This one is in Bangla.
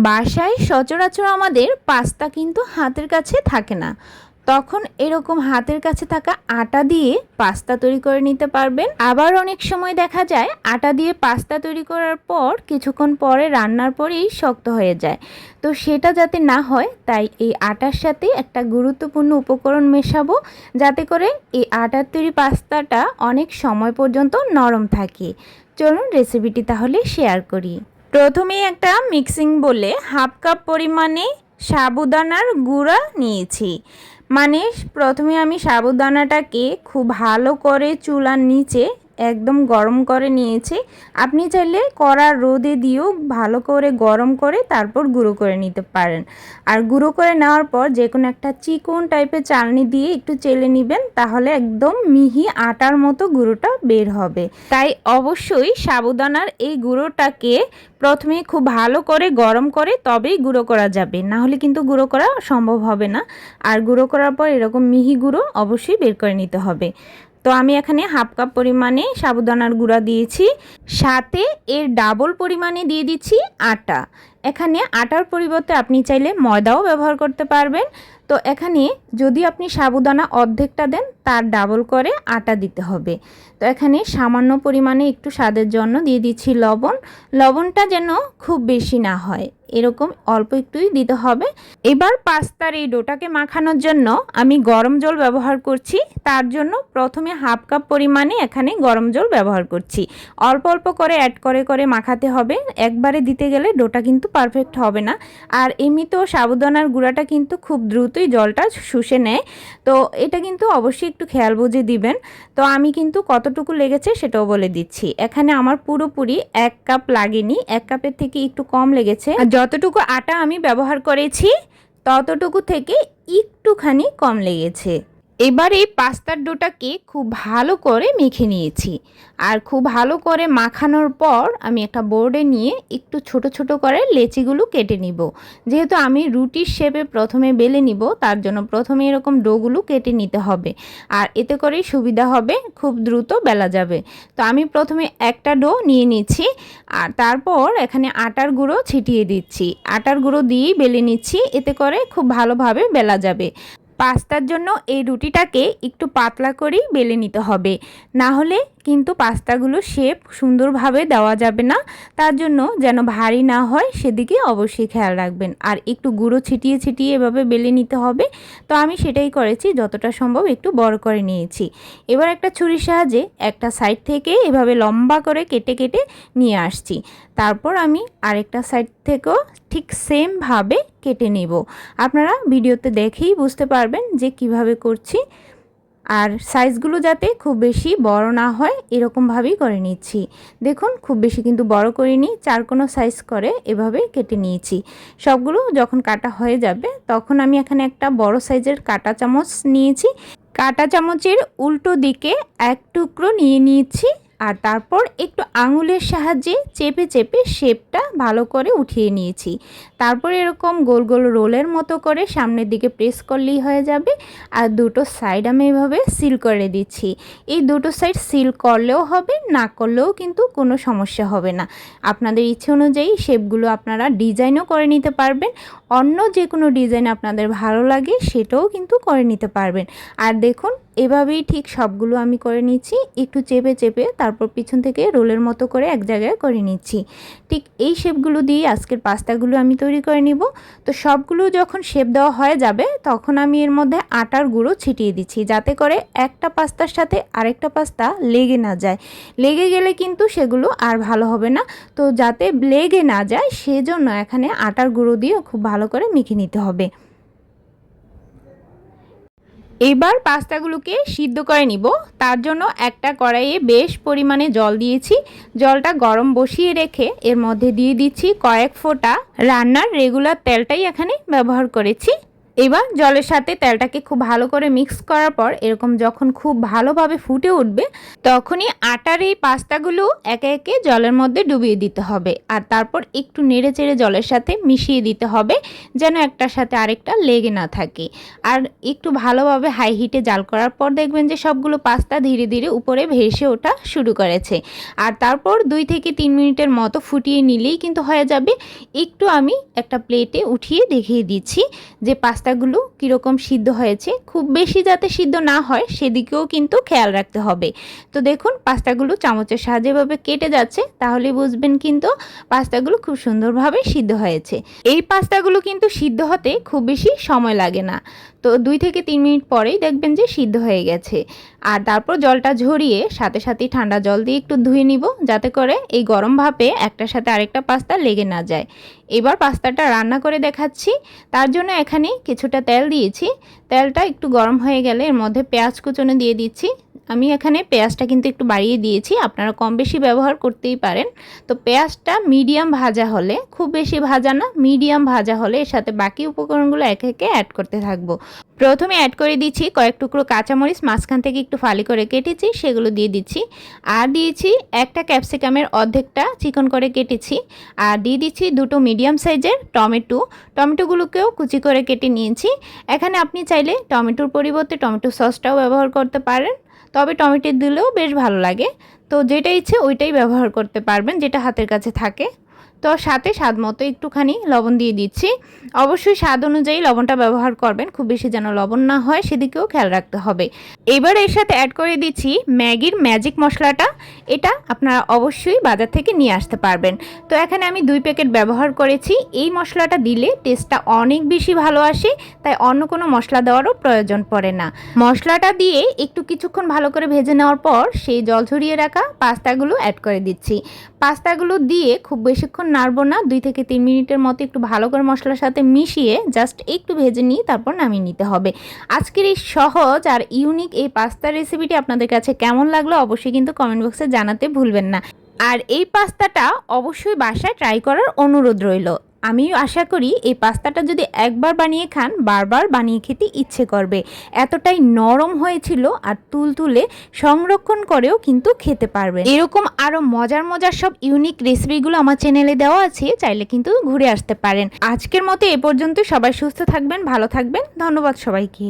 বাসায় সচরাচর আমাদের পাস্তা কিন্তু হাতের কাছে থাকে না। তখন এরকম হাতের কাছে থাকা আটা দিয়ে পাস্তা তৈরি করে নিতে পারবেন। আবার অনেক সময় দেখা যায় আটা দিয়ে পাস্তা তৈরি করার পর কিছুক্ষণ পরে রান্নার পরেই শক্ত হয়ে যায়। তো সেটা যাতে না হয় তাই এই আটার সাথে একটা গুরুত্বপূর্ণ উপকরণ মেশাবো, যাতে করে এই আটার তৈরি পাস্তাটা অনেক সময় পর্যন্ত নরম থাকে। চলুন রেসিপিটি তাহলে শেয়ার করি। প্রথমে একটা মিক্সিং বলে হাফ কাপ পরিমাণে সাবুদানার গুঁড়া নিয়েছি। মানে প্রথমে আমি সাবুদানাটাকে খুব ভালো করে চুলার নিচে একদম গরম করে নিয়েছি। আপনি চাইলে কড়া রোদে দিয়েও ভালো করে গরম করে তারপর গুঁড়ো করে নিতে পারেন। আর গুঁড়ো করে নেওয়ার পর যে কোনো একটা চিকন টাইপের চালনি দিয়ে একটু চেলে নেবেন, তাহলে একদম মিহি আটার মতো গুঁড়োটা বের হবে। তাই অবশ্যই সাবুদানার এই গুঁড়োটাকে প্রথমে খুব ভালো করে গরম করে তবেই গুঁড়ো করা যাবে, না হলে কিন্তু গুঁড়ো করা সম্ভব হবে না। আর গুঁড়ো করার পর এরকম মিহি গুঁড়ো অবশ্যই বের করে নিতে হবে। তো আমি এখানে হাফ কাপ পরিমাণে সাবুদানার গুঁড়া দিয়েছি, সাথে এর ডাবল পরিমাণে দিয়ে দিচ্ছি আটা। এখানে আটার পরিবর্তে আপনি চাইলে ময়দাও ব্যবহার করতে পারবেন। তো এখানে যদি আপনি সাবুদানা অর্ধেকটা দেন তার ডাবল করে আটা দিতে হবে। তো এখানে সামান্য পরিমাণে একটু স্বাদের জন্য দিয়ে দিচ্ছি লবণ। লবণটা যেন খুব বেশি না হয়, এরকম অল্প একটুই দিতে হবে। এবার পাস্তার এই ডোটাকে মাখানোর জন্য আমি গরম জল ব্যবহার করছি। তার জন্য প্রথমে হাফ কাপ পরিমাণে এখানে গরম জল ব্যবহার করছি। অল্প অল্প করে অ্যাড করে করে মাখাতে হবে, একবারে দিতে গেলে ডোটা কিন্তু পারফেক্ট হবে না। আর এমনিতেও সাবুদানার গুঁড়াটা কিন্তু খুব দ্রুতই জলটা শুষে নেয়, তো এটা কিন্তু অবশ্যই একটু খেয়াল বুঝে দিবেন। তো আমি কিন্তু কতটুকু লেগেছে সেটাও বলে দিচ্ছি। এখানে আমার পুরোপুরি 1 কাপ লাগেনি, 1 কাপের থেকে একটু কম লেগেছে। আর যতটুকু আটা আমি ব্যবহার করেছি ততটুকু থেকে একটুখানি কম লেগেছে। এবার এই পাস্তার ডোটাকে খুব ভালো করে মেখে নিয়েছি। আর খুব ভালো করে মাখানোর পর আমি একটা বোর্ডে নিয়ে একটু ছোট ছোট করে লেচিগুলো কেটে নিব। যেহেতু আমি রুটির শেপে প্রথমে বেলে নিব, তার জন্য প্রথমে এরকম ডোগুলো কেটে নিতে হবে। আর এতে করেই সুবিধা হবে, খুব দ্রুত বেলা যাবে। তো আমি প্রথমে একটা ডো নিয়ে নিচ্ছি, আর তারপর এখানে আটার গুঁড়ো ছিটিয়ে দিচ্ছি। আটার গুঁড়ো দিয়েই বেলে নিচ্ছি, এতে করে খুব ভালোভাবে বেলা যাবে। পাস্তার জন্য এই রুটিটাকে একটু পাতলা করেই বেলে নিতে হবে, না হলে কিন্তু পাস্তাগুলো শেপ সুন্দরভাবে দেওয়া যাবে না। তার জন্য যেন ভারী না হয় সেদিকে অবশ্যই খেয়াল রাখবেন। আর একটু গুঁড়ো ছিটিয়ে ছিটিয়ে এভাবে বেলে নিতে হবে। তো আমি সেটাই করেছি, যতটা সম্ভব একটু বড় করে নিয়েছি। এবার একটা ছুরির সাহায্যে একটা সাইড থেকে এভাবে লম্বা করে কেটে কেটে নিয়ে আসছি। তারপর আমি আরেকটা সাইড থেকেও ঠিক সেমভাবে কেটে নেব। আপনারা ভিডিওতে দেখেই বুঝতে পারবেন যে কিভাবে করছি। আর সাইজগুলো যাতে খুব বেশি বড় না হয় এরকমভাবেই করে নিচ্ছি। দেখুন খুব বেশি কিন্তু বড় করিনি, 4 কোণ সাইজ করে এভাবে কেটে নিয়েছি। সবগুলো যখন কাটা হয়ে যাবে তখন আমি এখানে একটা বড় সাইজের কাঁটা চামচ নিয়েছি। কাঁটা চামচের উল্টো দিকে এক টুকরো নিয়ে নিয়েছি। আর তারপর একটু আঙুলের সাহায্যে চেপে চেপে শেপটা ভালো করে উঠিয়ে নিয়েছি। তারপর এরকম গোল গোল রোলের মতো করে সামনের দিকে প্রেস করলেই হয়ে যাবে। আর দুটো সাইড আমি এভাবে সিল করে দিচ্ছি। এই দুটো সাইড সিল করলেও হবে, না করলেও কিন্তু কোনো সমস্যা হবে না। আপনাদের ইচ্ছে অনুযায়ী শেপগুলো আপনারা ডিজাইনও করে নিতে পারবেন। অন্য যে কোনো ডিজাইন আপনাদের ভালো লাগে সেটাও কিন্তু করে নিতে পারবেন। আর দেখুন এভাবেই ঠিক সবগুলো আমি করে নিচ্ছি, একটু চেপে চেপে তারপর পিছন থেকে রোলের মতো করে এক জায়গায় করে নিচ্ছি। ঠিক এই শেপগুলো দিয়ে আজকের পাস্তাগুলো আমি তৈরি করে নিব। তো সবগুলো যখন শেপ দেওয়া হয়ে যাবে তখন আমি এর মধ্যে আটার গুঁড়ো ছিটিয়ে দিচ্ছি, যাতে করে একটা পাস্তার সাথে আরেকটা পাস্তা লেগে না যায়। লেগে গেলে কিন্তু সেগুলো আর ভালো হবে না। তো যাতে লেগে না যায় সেজন্য এখানে আটার গুঁড়ো দিয়ে খুব ভালো করে মেখে নিতে হবে। এবার পাস্তাগুলোকে সিদ্ধ করে নিব। তার জন্য একটা কড়াইয়ে বেশ পরিমাণে জল দিয়েছি। জলটা গরম বসিয়ে রেখে এর মধ্যে দিয়ে দিচ্ছি কয়েক ফোঁটা রান্নার রেগুলার তেলটাই এখানে ব্যবহার করেছি। এবার জলের সাথে তেলটাকে খুব ভালো করে মিক্স করার পর এরকম যখন খুব ভালোভাবে ফুটে উঠবে তখনই আটার এই পাস্তাগুলো একে একে জলের মধ্যে ডুবিয়ে দিতে হবে, আর তারপর একটু নেড়ে চেড়ে জলের সাথে মিশিয়ে দিতে হবে যেন একটার সাথে আরেকটা লেগে না থাকে। আর একটু ভালোভাবে হাই হিটে জাল করার পর দেখবেন যে সবগুলো পাস্তা ধীরে ধীরে উপরে ভেসে ওঠা শুরু করেছে। আর তারপর 2 থেকে 3 মিনিটের মতো ফুটিয়ে নিলেই কিন্তু হয়ে যাবে। একটু আমি একটা প্লেটে উঠিয়ে দেখিয়ে দিচ্ছি যে পাস্তাগুলো কীরকম সিদ্ধ হয়েছে। খুব বেশি যাতে সিদ্ধ না হয় সেদিকেও কিন্তু খেয়াল রাখতে হবে। তো দেখুন পাস্তাগুলো চামচের সাহায্যে এভাবে কেটে যাচ্ছে, তাহলে বুঝবেন কিন্তু পাস্তাগুলো খুব সুন্দরভাবে সিদ্ধ হয়েছে। এই পাস্তাগুলো কিন্তু সিদ্ধ হতে খুব বেশি সময় লাগে না। তো 2 থেকে 3 মিনিট পরেই দেখবেন যে সিদ্ধ হয়ে গেছে। আর তারপর জলটা ঝরিয়ে সাথে সাথেই ঠান্ডা জল দিয়ে একটু ধুয়ে নিব, যাতে করে এই গরম ভাপে একটার সাথে আরেকটা পাস্তা লেগে না যায়। এবার পাস্তাটা রান্না করে দেখাচ্ছি। তার জন্য এখানে কিছুটা তেল দিয়েছি। তেলটা একটু গরম হয়ে গেলে এর মধ্যে পেঁয়াজ কুচনো দিয়ে দিচ্ছি। আমি এখানে পেঁয়াজটা কিন্তু একটু বাড়িয়ে দিয়েছি, আপনারা কম বেশি ব্যবহার করতেই পারেন। তো পেঁয়াজটা মিডিয়াম ভাজা হলে, খুব বেশি ভাজা না, মিডিয়াম ভাজা হলে এর সাথে বাকি উপকরণগুলো একে একে অ্যাড করতে থাকবো। প্রথমে অ্যাড করে দিচ্ছি কয়েক টুকরো কাঁচামরিচ, মাঝখান থেকে একটু ফালি করে কেটেছি, সেগুলো দিয়ে দিচ্ছি। আর দিয়েছি একটা ক্যাপসিকামের অর্ধেকটা চিকন করে কেটেছি। আর দিয়ে দিচ্ছি 2টো মিডিয়াম সাইজের টমেটোগুলোকেও কুচি করে কেটে নিয়েছি। এখানে আপনি চাইলে টমেটোর পরিবর্তে টমেটো সসটাও ব্যবহার করতে পারেন, তবে টমেটো দিলেও বেশ ভালো লাগে। তো যেটা ইচ্ছে ওইটাই ব্যবহার করতে পারবেন, যেটা হাতের কাছে থাকে। তো সাথে স্বাদ মতো একটুখানি লবণ দিয়ে দিচ্ছি। অবশ্যই স্বাদ অনুযায়ী লবণটা ব্যবহার করবেন, খুব বেশি যেন লবণ না হয় সেদিকেও খেয়াল রাখতে হবে। এবার এর সাথে অ্যাড করে দিচ্ছি ম্যাগির ম্যাজিক মশলাটা। এটা আপনারা অবশ্যই বাজার থেকে নিয়ে আসতে পারবেন। তো এখানে আমি 2 প্যাকেট ব্যবহার করেছি। এই মশলাটা দিলে টেস্টটা অনেক বেশি ভালো আসে, তাই অন্য কোনো মশলা দেওয়ারও প্রয়োজন পড়ে না। মশলাটা দিয়ে একটু কিছুক্ষণ ভালো করে ভেজে নেওয়ার পর সেই জল ঝরিয়ে রাখা পাস্তাগুলো অ্যাড করে দিচ্ছি। পাস্তাগুলো দিয়ে খুব বেশিক্ষণ নাড়বো না, 2 থেকে 3 মিনিটের মতো একটু ভালো করে মশলার সাথে মিশিয়ে জাস্ট একটু ভেজে নিয়ে তারপর নামিয়ে নিতে হবে। আজকের এই সহজ আর ইউনিক এই পাস্তা রেসিপিটি আপনাদের কাছে কেমন লাগলো অবশ্যই কিন্তু কমেন্ট বক্সে জানাতে ভুলবেন না। আর এই পাস্তাটা অবশ্যই বাসায় ট্রাই করার অনুরোধ রইল। আমি আশা করি এই পাস্তাটা যদি একবার বানিয়ে খান বারবার বানিয়ে খেতে ইচ্ছে করবে। এতটাই নরম হয়েছিল আর তুলতুলে, সংরক্ষণ করেও কিন্তু খেতে পারবেন। এরকম আরও মজার মজার সব ইউনিক রেসিপিগুলো আমার চ্যানেলে দেওয়া আছে, চাইলে কিন্তু ঘুরে আসতে পারেন। আজকের মতো এ পর্যন্ত। সবাই সুস্থ থাকবেন, ভালো থাকবেন। ধন্যবাদ সবাইকে।